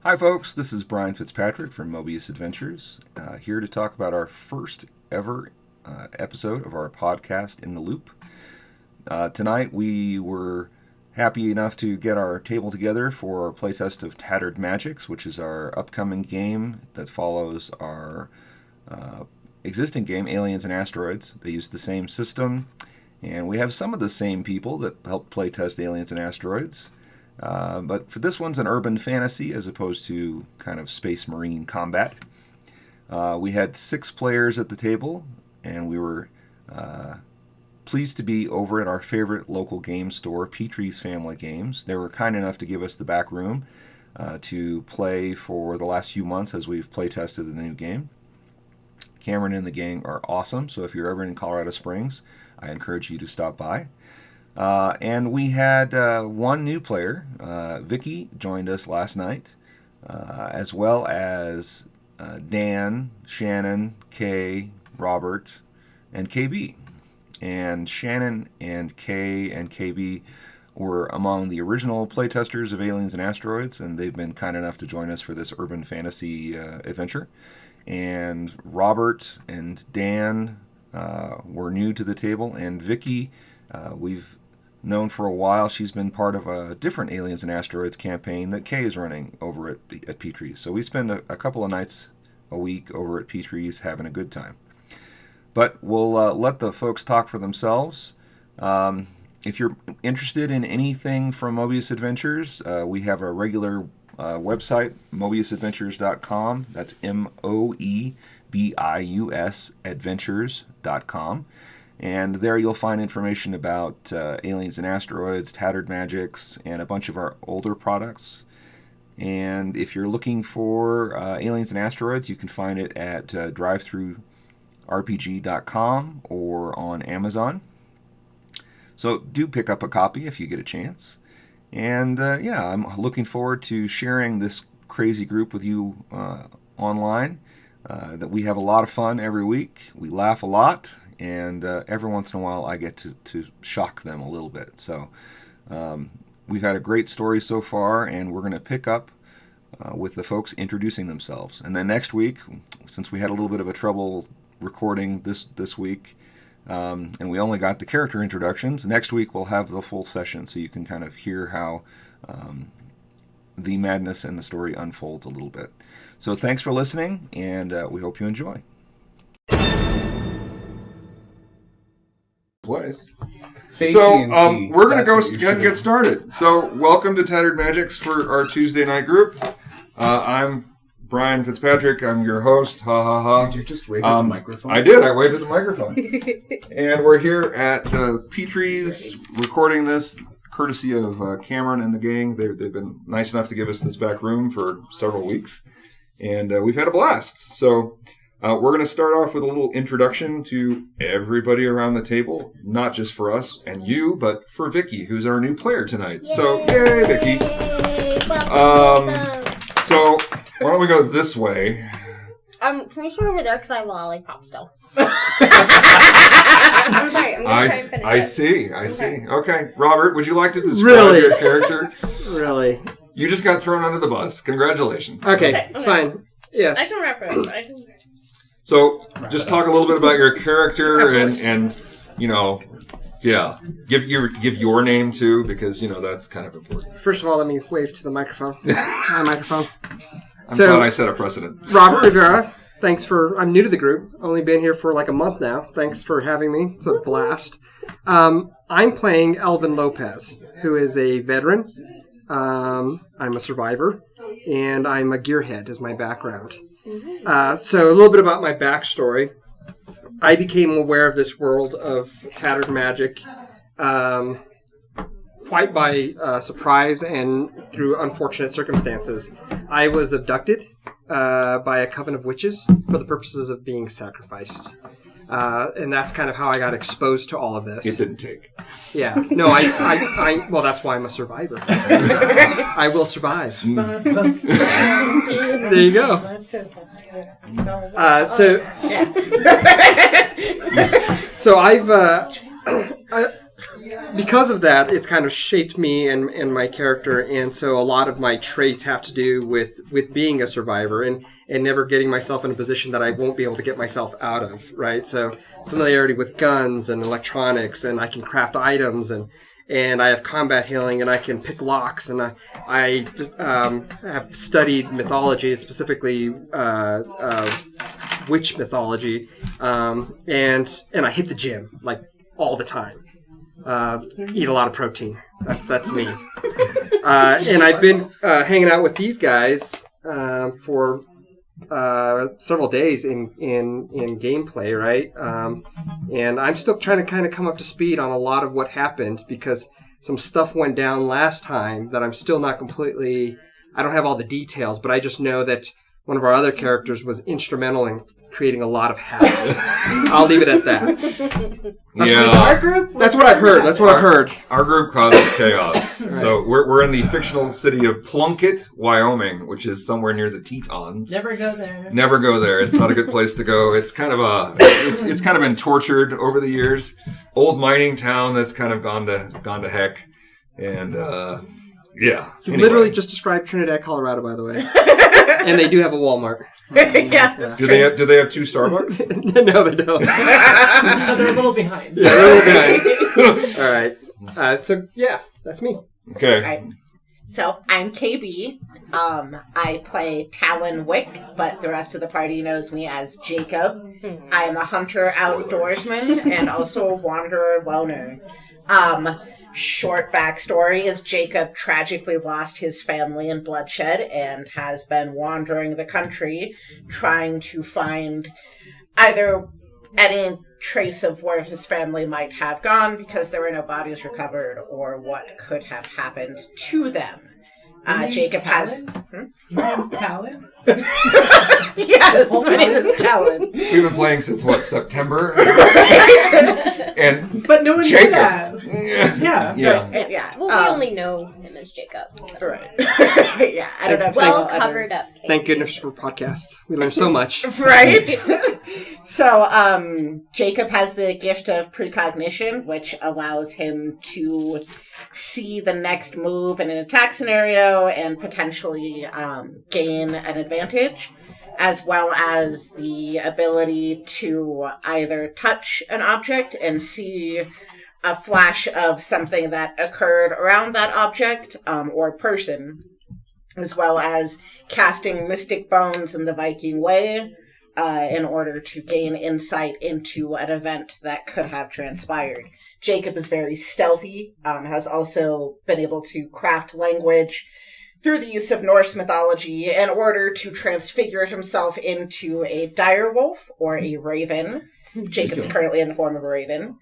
Hi folks, this is Brian Fitzpatrick from Moebius Adventures, here to talk about our first ever episode of our podcast, In the Loop. Tonight we were happy enough to get our table together for our playtest of Tattered Magicks, which is our upcoming game that follows our existing game, Aliens and Asteroids. They use the same system, and we have some of the same people that help playtest Aliens and Asteroids. But for this one's an urban fantasy as opposed to kind of space marine combat. We had 6 players at the table, and we were pleased to be over at our favorite local game store, Petrie's Family Games. They were kind enough to give us the back room to play for the last few months as we've play tested the new game. Cameron and the gang are awesome, so if you're ever in Colorado Springs, I encourage you to stop by. And we had one new player. Vicky joined us last night, as well as Dan, Shannon, Kay, Robert, and KB. And Shannon and Kay and KB were among the original playtesters of Aliens and Asteroids, and they've been kind enough to join us for this urban fantasy adventure. And Robert and Dan were new to the table, and Vicky, we've known for a while. She's been part of a different Aliens and Asteroids campaign that Kay is running over at Petrie's. So we spend a couple of nights a week over at Petrie's having a good time. But we'll let the folks talk for themselves. If you're interested in anything from Moebius Adventures, we have a regular website, moebiusadventures.com. That's MOEBIUS adventures.com. And there you'll find information about Aliens and Asteroids, Tattered Magicks, and a bunch of our older products. And if you're looking for Aliens and Asteroids, you can find it at drivethrurpg.com or on Amazon. So do pick up a copy if you get a chance. And yeah, I'm looking forward to sharing this crazy group with you online. That we have a lot of fun every week. We laugh a lot. And every once in a while I get to shock them a little bit. So we've had a great story so far, and we're going to pick up with the folks introducing themselves. And then next week, since we had a little bit of a trouble recording this week, and we only got the character introductions, next week we'll have the full session so you can kind of hear how the madness and the story unfolds a little bit. So thanks for listening, and we hope you enjoy. Place. So we're going to go ahead and get started. So welcome to Tattered Magicks for our Tuesday night group. I'm Brian Fitzpatrick. I'm your host. Ha ha ha. Did you just wave at the microphone? I did. I waved at the microphone. And we're here at Petrie's recording this courtesy of Cameron and the gang. They've been nice enough to give us this back room for several weeks. And we've had a blast. So we're going to start off with a little introduction to everybody around the table, not just for us and you, but for Vicky, who's our new player tonight. Yay! So, yay, Vicky! So, why don't we go this way? Can we start over there because I have a lollipop still? I'm sorry. I'm going to try and finish I see. Okay, Robert, would you like to describe your character? Really? You just got thrown under the bus. Congratulations. Okay, it's fine. Yes. I can reference. So, just talk a little bit about your character and you know, yeah, give your name too, because you know that's kind of important. First of all, let me wave to the microphone. My microphone. I'm glad I set a precedent. Robert Rivera, I'm new to the group. Only been here for like a month now. Thanks for having me. It's a blast. I'm playing Alvin Lopez, who is a veteran. I'm a survivor, and I'm a gearhead as my background. So a little bit about my backstory. I became aware of this world of Tattered Magic quite by surprise and through unfortunate circumstances. I was abducted by a coven of witches for the purposes of being sacrificed. And that's kind of how I got exposed to all of this. It didn't take. Yeah. No, well, that's why I'm a survivor. I will survive. There you go. So I've because of that, it's kind of shaped me and my character, and so a lot of my traits have to do with being a survivor and never getting myself in a position that I won't be able to get myself out of, right? So familiarity with guns and electronics, and I can craft items, and I have combat healing, and I can pick locks, and I have studied mythology, specifically witch mythology, and I hit the gym like all the time. Eat a lot of protein. That's me. And I've been hanging out with these guys for several days in gameplay, right? And I'm still trying to kind of come up to speed on a lot of what happened because some stuff went down last time that I'm still not completely... I don't have all the details, but I just know that one of our other characters was instrumental in creating a lot of havoc. I'll leave it at that. Our group? That's what I've heard. Our group causes chaos. Right. So we're in the fictional city of Plunkett, Wyoming, which is somewhere near the Tetons. Never go there. Never go there. It's not a good place to go. It's kind of it's kind of been tortured over the years. Old mining town that's kind of gone to heck. And yeah. You literally just described Trinidad, Colorado, by the way. And they do have a Walmart. Yeah. Do they have two Starbucks? No, they don't. So they're a little behind. Yeah, they're a little behind. All right. So yeah, that's me. Okay. Right. So I'm KB. I play Talon Wick, but the rest of the party knows me as Jacob. I am a hunter outdoorsman and also a wanderer loner. Short backstory is Jacob tragically lost his family in bloodshed and has been wandering the country trying to find either any trace of where his family might have gone because there were no bodies recovered or what could have happened to them. Jacob has... Your name's Talon? Yes, my name is Talon. We've been playing since, September? And but no one knew Jacob. that. Yeah. Yeah. Well, we only know him as Jacob. So. Right. Yeah, I don't know if Well people covered up. Kate. Thank goodness for podcasts. We learn so much. Right? So, Jacob has the gift of precognition, which allows him to see the next move in an attack scenario and potentially gain an advantage, as well as the ability to either touch an object and see a flash of something that occurred around that object or person, as well as casting Mystic Bones in the Viking way in order to gain insight into an event that could have transpired. Jacob is very stealthy, has also been able to craft language through the use of Norse mythology in order to transfigure himself into a direwolf or a raven. Jacob's currently in the form of a raven.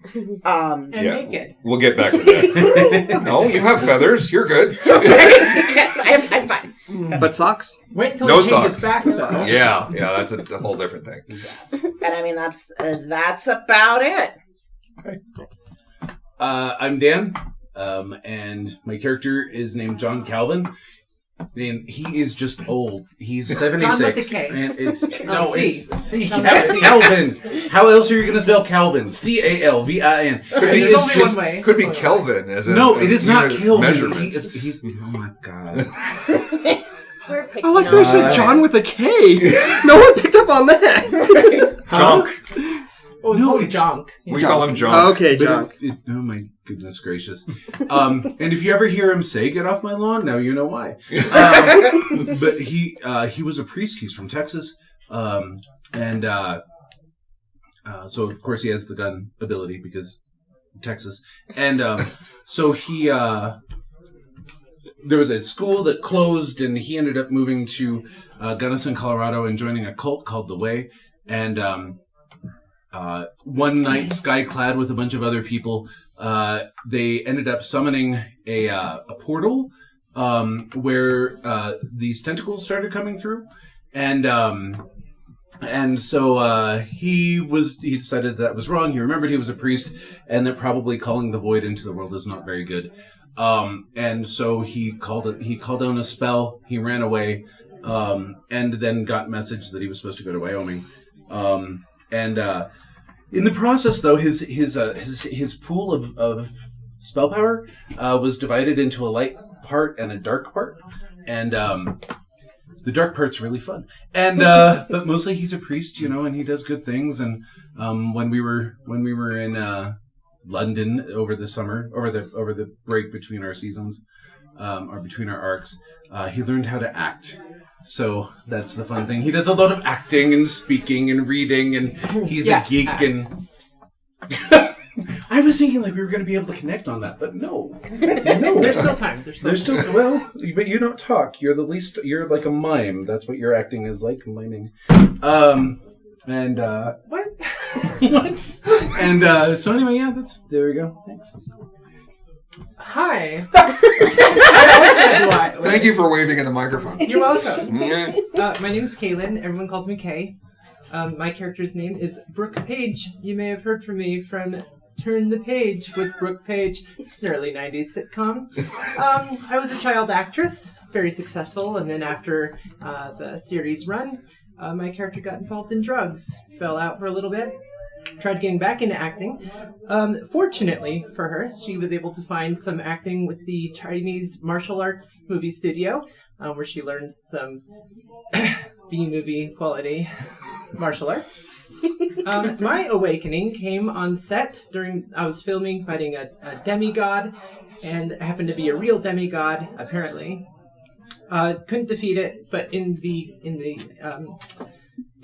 And naked. We'll get back to that. No, you have feathers. You're good. Yes, I'm fine. But socks? Wait till No he changes socks. back. Yeah, that's a whole different thing. And I mean, that's about it. I'm Dan, and my character is named John Calvin. And he is just old. He's 76. John with a K. And it's C. Calvin. How else are you going to spell Calvin? Calvin. Could be Kelvin as in No, it is not Kelvin. Measurement. He's oh my god. We're picking I like that you said John with a K. No one picked up on that. Junk. Oh, no, junk. We call him Junk. Okay, John. Oh my goodness gracious. And if you ever hear him say "get off my lawn," now you know why. But he was a priest. He's from Texas, and so of course he has the gun ability because Texas. And so he there was a school that closed, and he ended up moving to Gunnison, Colorado, and joining a cult called the Way. And one night, sky-clad with a bunch of other people, they ended up summoning a portal where these tentacles started coming through, and so he decided that was wrong. He remembered he was a priest, and that probably calling the void into the world is not very good. And so he called down a spell. He ran away, and then got message that he was supposed to go to Wyoming, and. In the process, though, his pool of spell power was divided into a light part and a dark part, and the dark part's really fun. And but mostly he's a priest, and he does good things. And when we were in London over the summer, over the break between our seasons, or between our arcs, he learned how to act. So that's the fun thing. He does a lot of acting and speaking and reading, and he's a geek. Act. And I was thinking like we were going to be able to connect on that, but no. There's still time. There's still well, but you don't talk. You're the least. You're like a mime. That's what your acting is like, miming. And what? What? And so anyway, yeah. There we go. Thanks. Hi. Thank you for waving in the microphone. You're welcome. My name's Kaylin. Everyone calls me Kay. My character's name is Brooke Page. You may have heard from me from Turn the Page with Brooke Page. It's an early 90s sitcom. I was a child actress, very successful, and then after the series run, my character got involved in drugs, fell out for a little bit, tried getting back into acting. Fortunately for her, she was able to find some acting with the Chinese martial arts movie studio, where she learned some B-movie quality martial arts. My awakening came on set during I was filming fighting a demigod, and it happened to be a real demigod apparently. Couldn't defeat it, but in the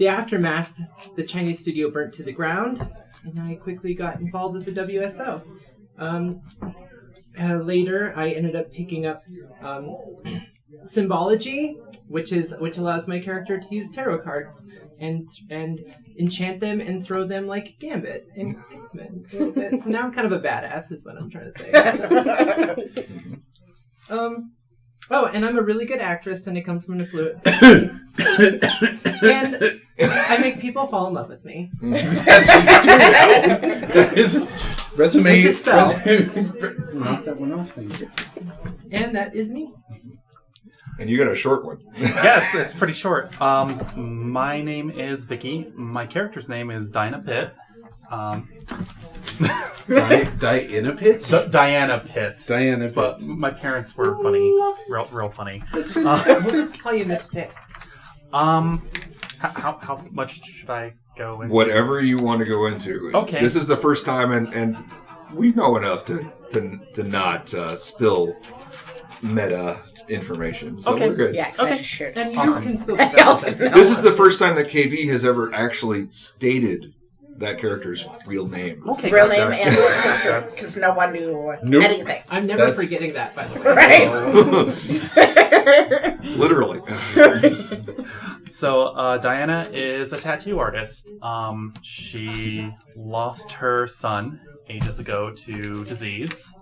aftermath, the Chinese studio burnt to the ground, and I quickly got involved with the WSO. Later, I ended up picking up symbology, which allows my character to use tarot cards and enchant them and throw them like Gambit in X-Men a little bit. So now I'm kind of a badass, is what I'm trying to say. Oh, and I'm a really good actress, and I come from an affluent family. And I make people fall in love with me. That's what you do now. That is resume. Knock that one off, thank you. And that is me. And you got a short one. Yeah, it's pretty short. My name is Vicky. My character's name is Dinah Pitt. Diana Pitt? Diana Pitt. Diana Pitt. But my parents were funny. Real funny. We'll just call you Miss Pitt. How much should I go into? Whatever you want to go into. Okay. This is the first time, and we know enough to not spill meta information. So we're good. Yeah, Okay. Sure. And Awesome. you can still develop it. This is the first time that KB has ever actually stated that character's real name. Okay. Real name and history, because no one knew anything. I'm never forgetting that, by the way. Right? Literally. So Diana is a tattoo artist. She lost her son ages ago to disease.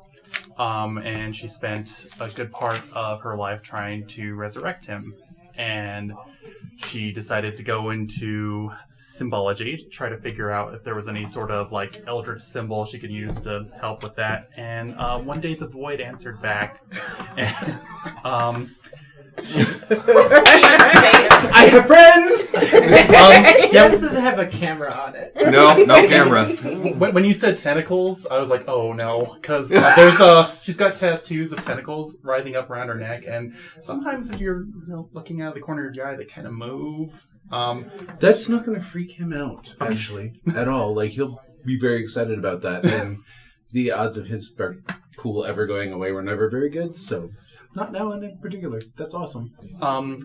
And she spent a good part of her life trying to resurrect him. And she decided to go into symbology to try to figure out if there was any sort of like eldritch symbol she could use to help with that. And one day the void answered back. And, I have friends! This doesn't have a camera on it. No camera. When you said tentacles, I was like, oh no, because she's got tattoos of tentacles writhing up around her neck, and sometimes if you're looking out of the corner of your eye, they kind of move. That's not going to freak him out, actually, at all. Like, he'll be very excited about that, and the odds of his pool ever going away were never very good, so... Not now in particular. That's awesome.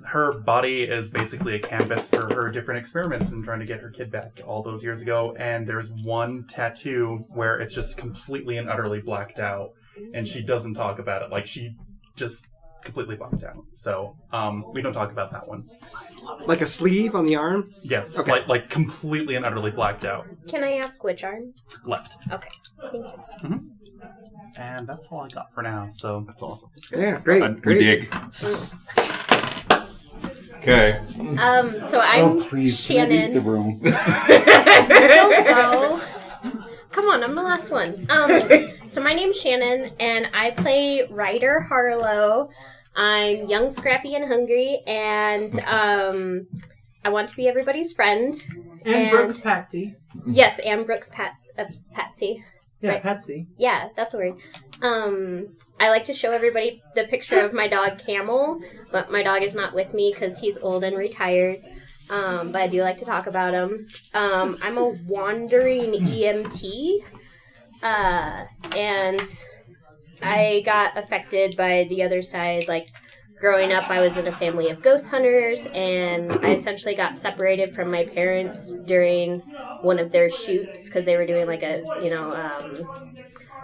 Her body is basically a canvas for her different experiments and trying to get her kid back all those years ago. And there's one tattoo where it's just completely and utterly blacked out. And she doesn't talk about it. Like, she just completely blacked out. So, we don't talk about that one. Like a sleeve on the arm? Yes, Okay. like completely and utterly blacked out. Can I ask which arm? Left. Okay, thank you. Mm-hmm. And that's all I got for now, so... That's awesome. Yeah, great. We great. dig. Okay. So I'm Shannon. Leave the room. Hello. Come on, I'm the last one. So my name's Shannon, and I play Ryder Harlow. I'm young, scrappy, and hungry, and I want to be everybody's friend. And Brooke's Patsy. Yes, and Brooke's Patsy. Yeah, Right. Patsy. Yeah, that's a word. I like to show everybody the picture of my dog Camel, but my dog is not with me because he's old and retired. But I do like to talk about him. I'm a wandering EMT, and I got affected by the other side. Like, growing up, I was in a family of ghost hunters, and I essentially got separated from my parents during one of their shoots because they were doing like a,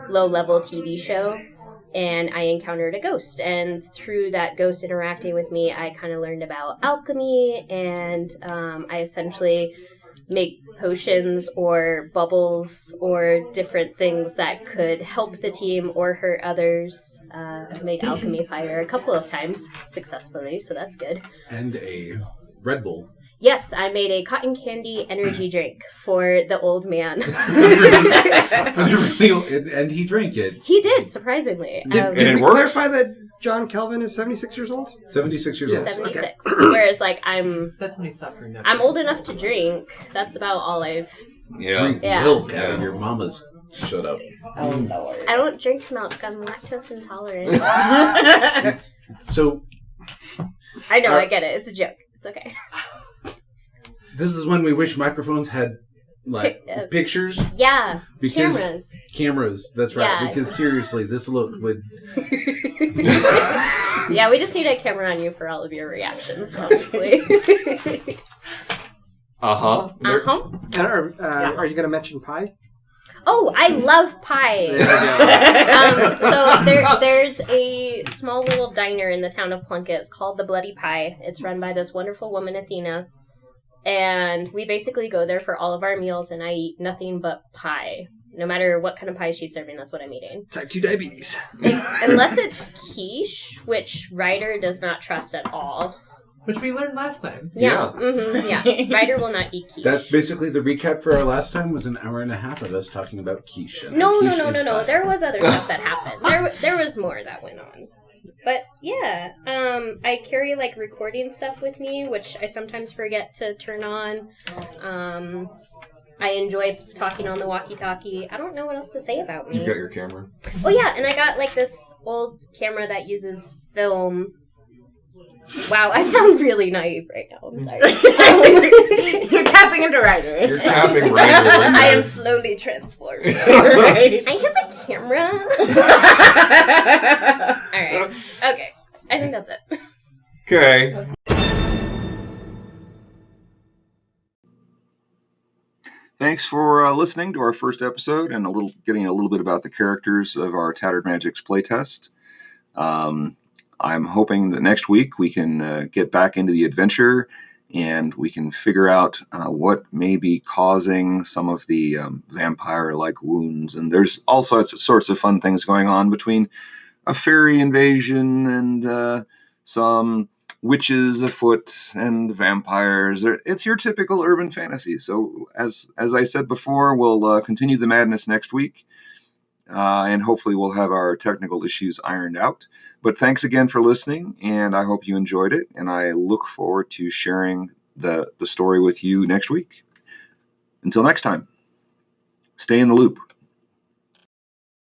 low-level TV show, and I encountered a ghost. And through that ghost interacting with me, I kind of learned about alchemy, and I essentially make potions or bubbles or different things that could help the team or hurt others. I've made alchemy fire a couple of times successfully, so that's good. And a Red Bull. Yes, I made a cotton candy energy drink for the old man. And he drank it. He did, surprisingly. Did we clarify that John Kelvin is 76 years old? 76 years old. 76. Okay. Whereas, like, That's when he's suffering. I'm old enough to drink. That's about all I've... Drink milk out of your mama's... Shut up. Oh, Lord. I don't drink milk. I'm lactose intolerant. So... I know, I get it. It's a joke. It's okay. This is when we wish microphones had, like, pictures. Yeah. Because cameras. That's right. Yeah. Because seriously, this look would... Yeah, we just need a camera on you for all of your reactions, honestly. Uh-huh. Uh-huh. And are you going to mention pie? Oh, I love pie. So there's a small little diner in the town of Plunkett. It's called the Bloody Pie. It's run by this wonderful woman, Athena. And we basically go there for all of our meals, and I eat nothing but pie. No matter what kind of pie she's serving, that's what I'm eating. Type 2 diabetes. Unless it's quiche, which Ryder does not trust at all. Which we learned last time. Yeah. Mm-hmm, yeah. Ryder will not eat quiche. That's basically the recap for our last time was an hour and a half of us talking about quiche. No. There was other stuff that happened. There was more that went on. But yeah, I carry like recording stuff with me, which I sometimes forget to turn on. I enjoy talking on the walkie-talkie. I don't know what else to say about me. You got your camera? Oh yeah, and I got like this old camera that uses film. Wow, I sound really naive right now. I'm sorry. You're tapping into Ryder. You're tapping Ryder. I am slowly transforming. Right. I have a camera. All right. Okay. I think that's it. Okay. Thanks for listening to our first episode and getting a little bit about the characters of our Tattered Magicks playtest. I'm hoping that next week we can get back into the adventure and we can figure out what may be causing some of the vampire-like wounds. And there's all sorts of fun things going on between a fairy invasion and some witches afoot and vampires. It's your typical urban fantasy. So as I said before, we'll continue the madness next week. And hopefully we'll have our technical issues ironed out. But thanks again for listening, and I hope you enjoyed it, and I look forward to sharing the story with you next week. Until next time, stay in the loop.